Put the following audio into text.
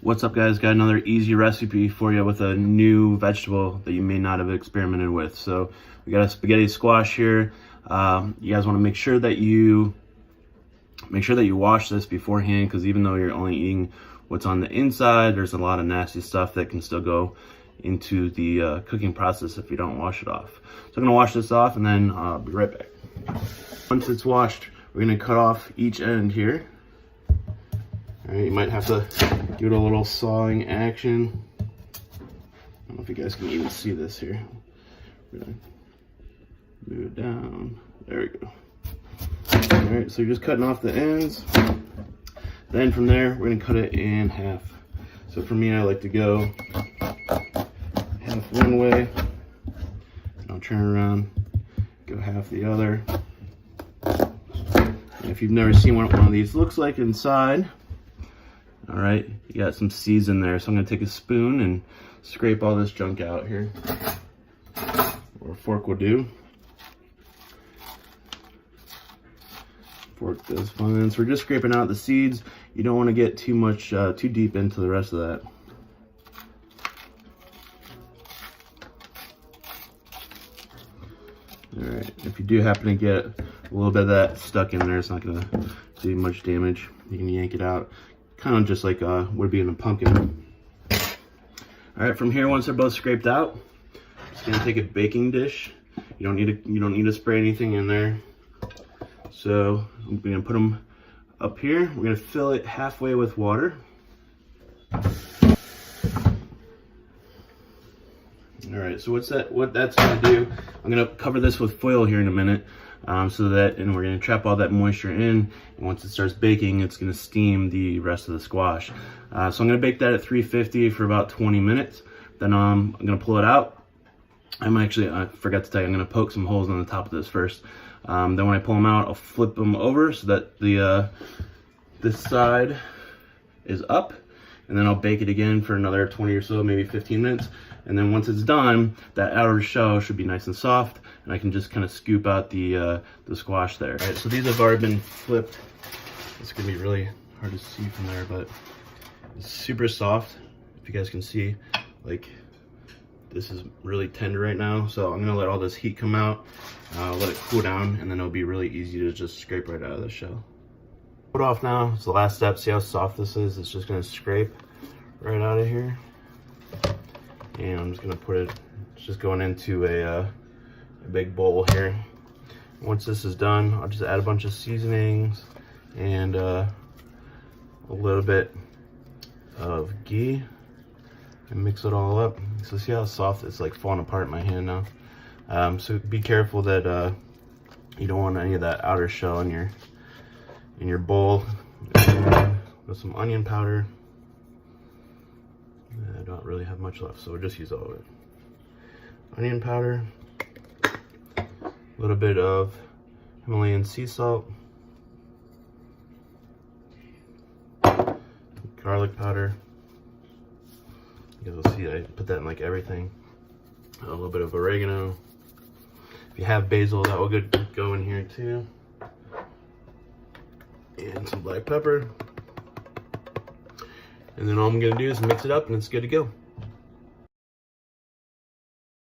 What's up, guys? Got another easy recipe for you with a new vegetable that you may not have experimented with. So we got a spaghetti squash here. You guys want to make sure that you wash this beforehand, because even though you're only eating what's on the inside, there's a lot of nasty stuff that can still go into the cooking process if you don't wash it off. So I'm gonna wash this off and then I'll be right back. Once it's washed, we're gonna cut off each end here. All right, you might have to give it a little sawing action. I don't know if you guys can even see this here. We're gonna move it down. There we go. All right, so you're just cutting off the ends. Then from there, we're gonna cut it in half. So for me, I like to go half one way, and I'll turn around, go half the other. And if you've never seen what one of these looks like inside, all right, you got some seeds in there. So I'm gonna take a spoon and scrape all this junk out here, or a fork will do. Fork does fine. So we're just scraping out the seeds. You don't want to get too much, too deep into the rest of that. All right, if you do happen to get a little bit of that stuck in there, it's not gonna do much damage. You can yank it out, kind of just like would be in a pumpkin. All right, from here, once they're both scraped out, just gonna take a baking dish. You don't need to spray anything in there. So I'm gonna put them up here. We're gonna fill it halfway with water. All right, so what that's gonna do, I'm gonna cover this with foil here in a minute, and we're gonna trap all that moisture in, and once it starts baking, it's gonna steam the rest of the squash. So I'm gonna bake that at 350 for about 20 minutes. Then I'm gonna pull it out. I forgot to tell you, I'm gonna poke some holes on the top of this first. Then when I pull them out, I'll flip them over so that this side is up, and then I'll bake it again for another 20 or so, maybe 15 minutes. And then once it's done, that outer shell should be nice and soft, and I can just kind of scoop out the squash there. All right, so these have already been flipped. It's gonna be really hard to see from there, but it's super soft. If you guys can see, like, this is really tender right now. So I'm gonna let all this heat come out, let it cool down, and then it'll be really easy to just scrape right out of the shell. Put it off now. It's the last step. See how soft this is? It's just gonna scrape right out of here. And I'm just gonna put it, it's just going into a big bowl here. Once this is done, I'll just add a bunch of seasonings and a little bit of ghee and mix it all up. So see how soft it's like falling apart in my hand now. So be careful that you don't want any of that outer shell in your bowl. With some onion powder. I don't really have much left, so we'll just use all of it. Onion powder, a little bit of Himalayan sea salt, garlic powder. You guys will see I put that in like everything. A little bit of oregano. If you have basil, that will go in here too. And some black pepper. And then all I'm gonna do is mix it up and it's good to go.